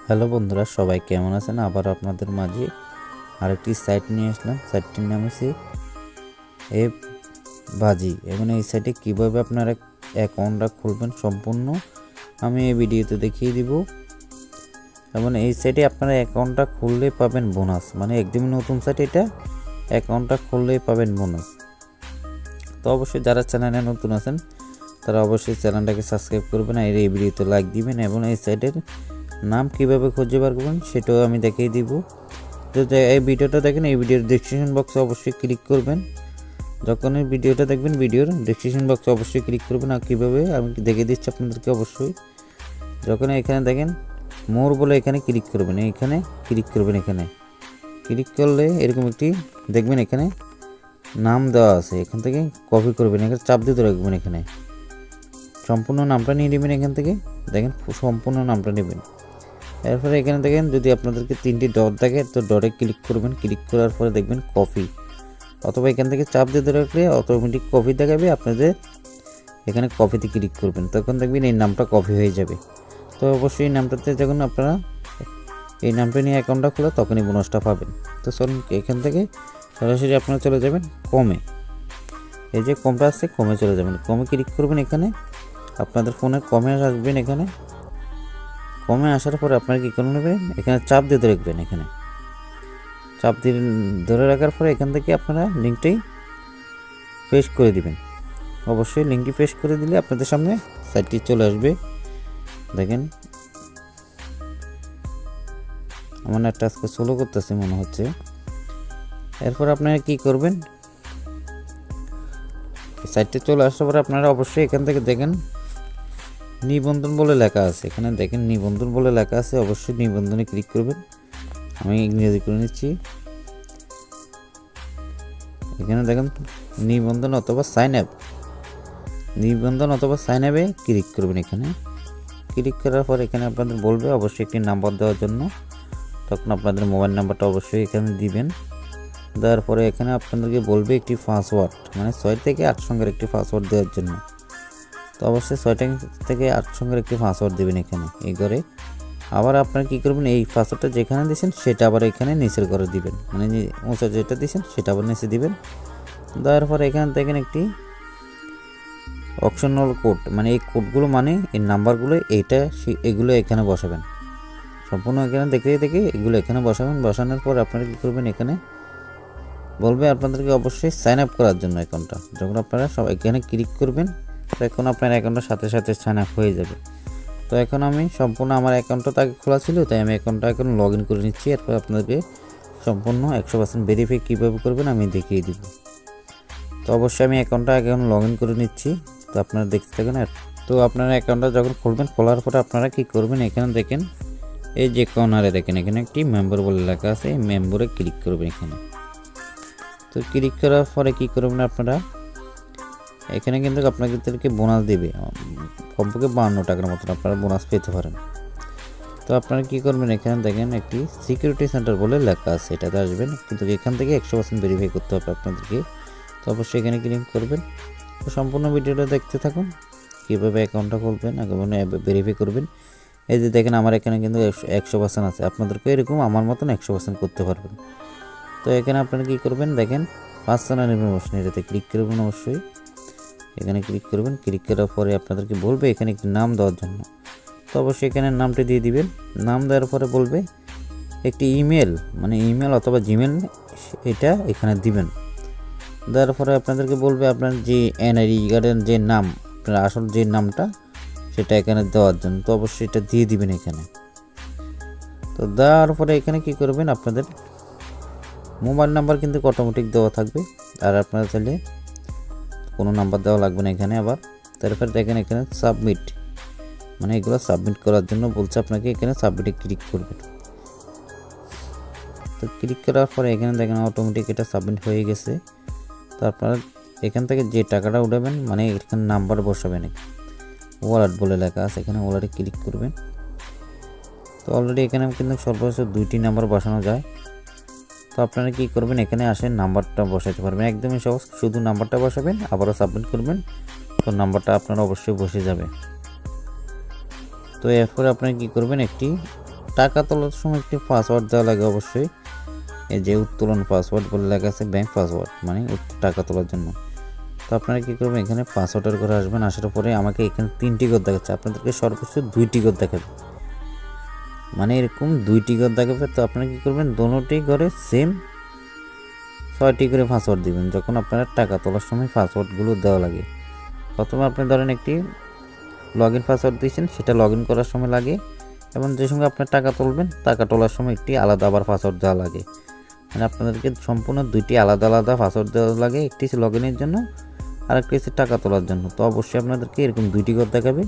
Hello বন্ধুরা, সবাই কেমন আছেন? আবার আপনাদের মাঝে আরেকটি সাইট নিয়ে আসলাম। সাইটটির নাম হচ্ছে এফ বাজি। এবং এই সাইটে কীভাবে আপনারা অ্যাকাউন্টটা খুলবেন সম্পূর্ণ আমি এই ভিডিওতে দেখিয়ে দিব। এবং এই সাইটে আপনারা অ্যাকাউন্টটা খুললে পাবেন বোনাস, মানে একদমই নতুন সাইট এটা। অ্যাকাউন্টটা খুললেই পাবেন বোনাস। তো অবশ্যই যারা চ্যানেলে নতুন আছেন তারা অবশ্যই চ্যানেলটাকে সাবস্ক্রাইব করবেন আর এই ভিডিওতে লাইক দিবেন। এবং এই সাইটের নাম কিভাবে খুঁজে বার করবেন সেটাও আমি দেখিয়ে দিব। তো এই ভিডিওটা দেখেন, এই ভিডিওর ডেসক্রিপশন বক্সে অবশ্যই ক্লিক করবেন। যখন এই ভিডিওটা দেখবেন ভিডিওর ডেসক্রিপশন বক্সে অবশ্যই ক্লিক করবেন। আর কীভাবে আমি দেখিয়ে দিচ্ছি আপনাদেরকে। অবশ্যই যখন এখানে দেখেন মোর বলে এখানে ক্লিক করবেন, এখানে ক্লিক করবেন। এখানে ক্লিক করলে এরকম একটি দেখবেন এখানে নাম দেওয়া আছে, এখান থেকে কপি করবেন, এখানে চাপ দিতে রাখবেন। এখানে সম্পূর্ণ নামটা নিয়ে নেবেন। এখান থেকে দেখেন সম্পূর্ণ নামটা নেবেন। এরপরে এখানে দেখেন যদি আপনাদেরকে 3টি ডট থাকে তো ডটে ক্লিক করবেন। ক্লিক করার পরে দেখবেন কপি, অথবা এখান থেকে চাপ দিতে রাখলে অটোমেটিক কপি দেখাবে। আপনাদের এখানে কপিতে ক্লিক করবেন, তখন দেখবেন এই নামটা কপি হয়ে যাবে। তো অবশ্যই এই নামটাতে যখন আপনারা এই নামটা নিয়ে অ্যাকাউন্টটা খোলা তখনই বোনাসটা পাবেন। তো চলুন এখান থেকে সরাসরি আপনারা চলে যাবেন কমে। এই যে কমটা আসছে, কমে চলে যাবেন। কমে ক্লিক করবেন। এখানে আপনাদের ফোনে কমে আসবেন। এখানে কমে আসার পরে আপনারা কী করে নেবেন, এখানে চাপ দিতে রাখবেন। এখানে চাপ দিয়ে ধরে রাখার পরে এখান থেকে আপনারা লিঙ্কটাই পেস্ট করে দিবেন। অবশ্যই লিঙ্কটি পেস্ট করে দিলে আপনাদের সামনে সাইটটি চলে আসবে। দেখেন আমার একটা আজকে স্লো করতেছে মনে হচ্ছে। এরপর আপনারা কি করবেন, সাইটটি চলে আসার পরে আপনারা অবশ্যই এখান থেকে দেখেন নিবন্ধন বলে লেখা আছে। এখানে দেখেন নিবন্ধন বলে লেখা আছে, অবশ্যই নিবন্ধনে ক্লিক করবেন। আমি ইংরেজি করে নিচ্ছি। এখানে দেখেন নিবন্ধন অথবা সাইন আপ, নিবন্ধন অথবা সাইন আপে ক্লিক করবেন। এখানে ক্লিক করার পর এখানে আপনাদের বলবে অবশ্যই একটি নাম্বার দেওয়ার জন্য। তখন আপনাদের মোবাইল নাম্বারটা অবশ্যই এখানে দিবেন। দেওয়ার পরে এখানে আপনাদেরকে বলবে একটি পাসওয়ার্ড, মানে 6 থেকে 8 সংখ্যার একটি পাসওয়ার্ড দেওয়ার জন্য। তো অবশ্যই 6 থেকে 8 সংখ্যার একটি পাসওয়ার্ড দেবেন এখানে এই ঘরে। আবার আপনারা কী করবেন, এই পাসওয়ার্ডটা যেখানে দিয়েছেন সেটা আবার এখানে নিচের ঘরে দিবেন, মানে উঁচা যেটা দিয়েছেন সেটা আবার নিচে দিবেন। দেওয়ার পরে এখানে দেখেন একটি অপশনাল কোড, মানে এই কোডগুলো মানে এই নাম্বারগুলো এগুলো এখানে বসাবেন। সম্পূর্ণ এখানে দেখে এগুলো এখানে বসাবেন। বসানোর পর আপনারা কী করবেন, এখানে বলবে আপনাদেরকে অবশ্যই সাইন আপ করার জন্য অ্যাকাউন্টটা। যখন আপনারা সব এখানে ক্লিক করবেন এখন আপনার অ্যাকাউন্টের সাথে সাথে সাইন আপ হয়ে যাবে। তো এখন আমি সম্পূর্ণ আমার অ্যাকাউন্টটা তাকে খোলা ছিল, তাই আমি অ্যাকাউন্টটা এখন লগ ইন করে নিচ্ছি। এরপর আপনাদেরকে সম্পূর্ণ 100% ভেরিফাই কীভাবে করবেন আমি দেখিয়ে দিব। তো অবশ্যই আমি অ্যাকাউন্টটা এখন লগ ইন করে নিচ্ছি। তো আপনারা দেখতে থাকেন। তো আপনারা অ্যাকাউন্টটা যখন খুলবেন, খোলার পরে আপনারা কী করবেন, এখানে দেখেন এই যে কর্নারে দেখেন এখানে একটি মেম্বার বলে লেখা আছে, এই মেম্বারে ক্লিক করবেন এখানে। তো ক্লিক করার পরে কী করবেন আপনারা, এখানে কিন্তু আপনাদেরকে বোনাস দেবে কমপক্ষে 52 টাকার মতন আপনারা বোনাস পেতে পারেন। তো আপনারা কী করবেন, এখানে দেখেন একটি সিকিউরিটি সেন্টার বলে লেখা আছে, এটাতে আসবেন। কিন্তু এখান থেকে 100% ভেরিফাই করতে হবে আপনাদেরকে। তো অবশ্যই এখানে ক্লিক করবেন। তো সম্পূর্ণ ভিডিওটা দেখতে থাকুন কীভাবে অ্যাকাউন্টটা খুলবেন, ভেরিফাই করবেন। এই যে দেখেন আমার এখানে কিন্তু 100% আছে, আপনাদেরকে এরকম আমার মতন 100% করতে পারবেন। তো এখানে আপনারা কী করবেন, দেখেন পার্সোনাল ইনফরমেশন, এটাতে ক্লিক করবেন। অবশ্যই এখানে ক্লিক করবেন। ক্লিক করার পরে আপনাদেরকে বলবে এখানে একটি নাম দেওয়ার জন্য। তো অবশ্যই এখানে নামটি দিয়ে দিবেন। নাম দেওয়ার পরে বলবে একটি ইমেল, মানে ইমেল অথবা জিমেল, এটা এখানে দিবেন। দেওয়ার পরে আপনাদেরকে বলবে আপনার যে এনআইডি কার্ডের যে নাম, আপনার আসল যে নামটা সেটা এখানে দেওয়ার জন্য। তো অবশ্যই এটা দিয়ে দিবেন এখানে। তো দেওয়ার পরে এখানে কী করবেন, আপনাদের মোবাইল নাম্বার কিন্তু অটোমেটিক দেওয়া থাকবে, আর আপনারা চাইলে কোনো নাম্বার দেওয়া লাগবে না এখানে। আবার তারপরে দেখেন এখানে সাবমিট, মানে এগুলো সাবমিট করার জন্য বলছে আপনাকে, এখানে সাবমিটে ক্লিক করবেন। তো ক্লিক করার পরে এখানে দেখেন অটোমেটিক এটা সাবমিট হয়ে গেছে। তো আপনারা এখান থেকে যে টাকাটা উঠাবেন, মানে এখানে নাম্বার বসাবেন, ওয়ালেট বলে লেখা আছে, এখানে ওয়ালেটে ক্লিক করবেন। তো অলরেডি এখানে কিন্তু সর্বোচ্চ 2টি নাম্বার বসানো যায়। তো আপনারা কী করবেন, এখানে আসেন নাম্বারটা বসাতে পারবেন, একদমই সহজ। শুধু নাম্বারটা বসাবেন, আবারও সাবমিট করবেন, তো নাম্বারটা আপনার অবশ্যই বসে যাবে। তো এরপরে আপনারা কী করবেন, একটি টাকা তোলার সময় একটি পাসওয়ার্ড দেওয়া লাগে অবশ্যই। এই যে উত্তোলন পাসওয়ার্ড বলে লেখা আছে ব্যাংক পাসওয়ার্ড, মানে টাকা তোলার জন্য। তো আপনারা কী করবেন, এখানে পাসওয়ার্ডের ঘরে আসবেন। আসার পরে আমাকে এখানে 3টি ঘর দেখাচ্ছে, আপনাদেরকে সর্বোচ্চ 2টি ঘর দেখাবে, মানে এরকম 2টি ঘর দেখাবে। তো আপনারা কী করবেন, দোনোটি ঘরে সেম 6টি করে পাসওয়ার্ড দিবেন যখন আপনারা টাকা তোলার সময় পাসওয়ার্ডগুলো দেওয়া লাগে। প্রথমে আপনি ধরেন একটি লগ ইন পাসওয়ার্ড দিয়েছেন, সেটা লগ ইন করার সময় লাগে, এবং যে সঙ্গে আপনার টাকা তুলবেন টাকা তোলার সময় একটি আলাদা আবার পাসওয়ার্ড দেওয়া লাগে। মানে আপনাদেরকে সম্পূর্ণ 2টি আলাদা আলাদা পাসওয়ার্ড দেওয়া লাগে, একটি লগ ইনের জন্য আর একটি হচ্ছে টাকা তোলার জন্য। তো অবশ্যই আপনাদেরকে এরকম 2টি ঘর দেখাবে,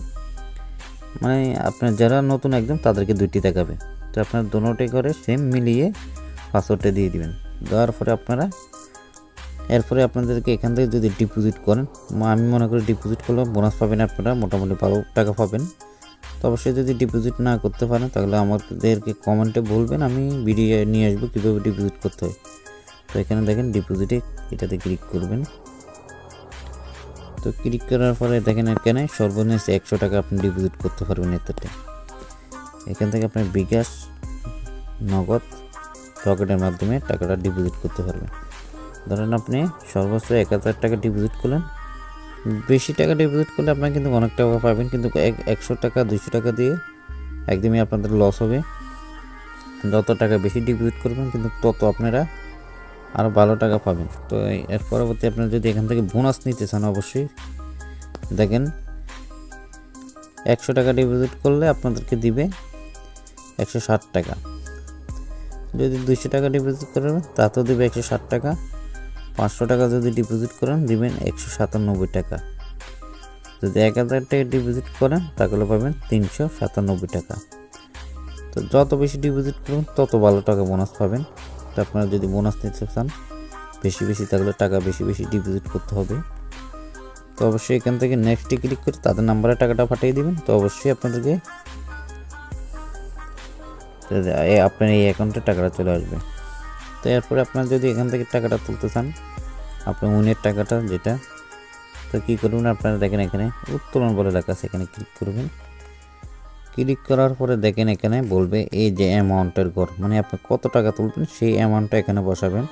মানে আপনার যারা নতুন একদম তাদেরকে 2টি দেখাবে। তো আপনার দোনোটি ঘরে সেম মিলিয়ে পাসওয়ার্ডটা দিয়ে দিবেন। দেওয়ার পরে আপনারা এরপরে আপনাদেরকে এখান থেকে যদি ডিপোজিট করেন, আমি মনে করি ডিপোজিট করলে বোনাস পাবেন, আপনারা মোটামুটি 12 টাকা পাবেন। তো অবশ্যই যদি ডিপোজিট না করতে পারেন তাহলে আমাদেরকে কমেন্টে বলবেন, আমি ভিডিও নিয়ে আসবো কীভাবে ডিপোজিট করতে হয়। তো এখানে দেখেন ডিপোজিটে এটাতে ক্লিক করবেন। তো ক্লিক করার পরে দেখেন এখানে সর্বনিম্ন 100 টাকা আপনি ডিপোজিট করতে পারবেন এতে। এখান থেকে আপনি বিকাশ, নগদ, রকেটের মাধ্যমে টাকাটা ডিপোজিট করতে পারবেন। ধরেন আপনি সর্বোচ্চ 1000 টাকা ডিপোজিট করলেন, বেশি টাকা ডিপোজিট করলে আপনার কিন্তু অনেক টাকা পাবেন, কিন্তু 100 টাকা 200 টাকা দিয়ে একদমই আপনাদের লস হবে। যত টাকা বেশি ডিপোজিট করবেন কিন্তু তত আপনারা আরও ভালো টাকা পাবেন। তো এর পরবর্তী আপনারা যদি এখান থেকে বোনাস নিতে চান, অবশ্যই দেখেন 100 টাকা ডিপোজিট করলে আপনাদেরকে দিবে 160 টাকা, যদি 200 টাকা ডিপোজিট করবেন তাতেও দিবে 160 টাকা, 500 টাকা যদি ডিপোজিট করেন দিবেন 197 টাকা, যদি 1000 টাকা ডিপোজিট করেন তাহলে পাবেন 397 টাকা। তো যত বেশি ডিপোজিট করবেন তত ভালো টাকা বোনাস পাবেন। তো আপনারা যদি বোনাস নিতে চান বেশি তাহলে টাকা বেশি ডিপোজিট করতে হবে। তো অবশ্যই এখান থেকে নেক্সটে ক্লিক করে তাদের নাম্বারে টাকাটা পাঠিয়ে দিবেন। তো অবশ্যই আপনাদেরকে আপনার এই অ্যাকাউন্টে টাকাটা চলে আসবে। তো এরপরে আপনারা যদি এখান থেকে টাকাটা তুলতে চান, আপনার উইনের টাকাটা যেটা, তো কী করবেন, আপনারা দেখেন এখানে উত্তোলন বলে লেখা আছে, এখানে ক্লিক করবেন। ক্লিক করার পরে দেখেন এখানে বলবে এই যে অ্যামাউন্টের ঘর, মানে আপনি কত টাকা তুলবেন সেই অ্যামাউন্টটা এখানে বসাবেন।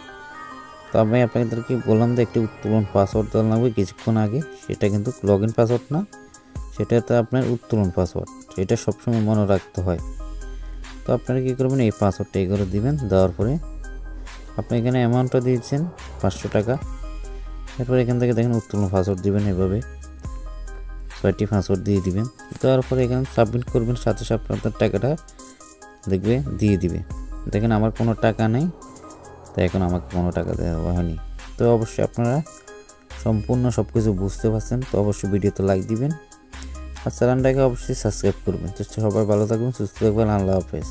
তো আমি আপনাদেরকে বললাম যে একটি উত্তোলন পাসওয়ার্ড দেওয়া লাগবে কিছুক্ষণ আগে, সেটা কিন্তু লগ ইন পাসওয়ার্ড না, সেটা তো আপনার উত্তোলন পাসওয়ার্ড, সেটা সবসময় মনে রাখতে হয়। তো আপনারা কী করবেন, এই পাসওয়ার্ডটা এই করে দিবেন। দেওয়ার পরে আপনি এখানে অ্যামাউন্টটা দিয়েছেন 500 টাকা, এরপর এখান থেকে দেখেন উত্তোলন পাসওয়ার্ড দিবেন, এভাবে 6টি পাসওয়ার্ড দিয়ে দিবেন। দেওয়ার পরে এখানে সাবমিট করবেন, সাথে সাথে আপনার টাকাটা দেখবে দিয়ে দিবে। দেখেন আমার কোনো টাকা নেই, তো এখন আমাকে কোনো টাকা দেওয়া হয়নি। তো অবশ্যই আপনারা সম্পূর্ণ সব কিছু বুঝতে পারছেন। তো অবশ্যই ভিডিওতে লাইক দিবেন আর চ্যানেলটাকে অবশ্যই সাবস্ক্রাইব করবেন। তো সবাই ভালো থাকবেন, সুস্থ থাকবেন, আল্লাহ হাফেজ।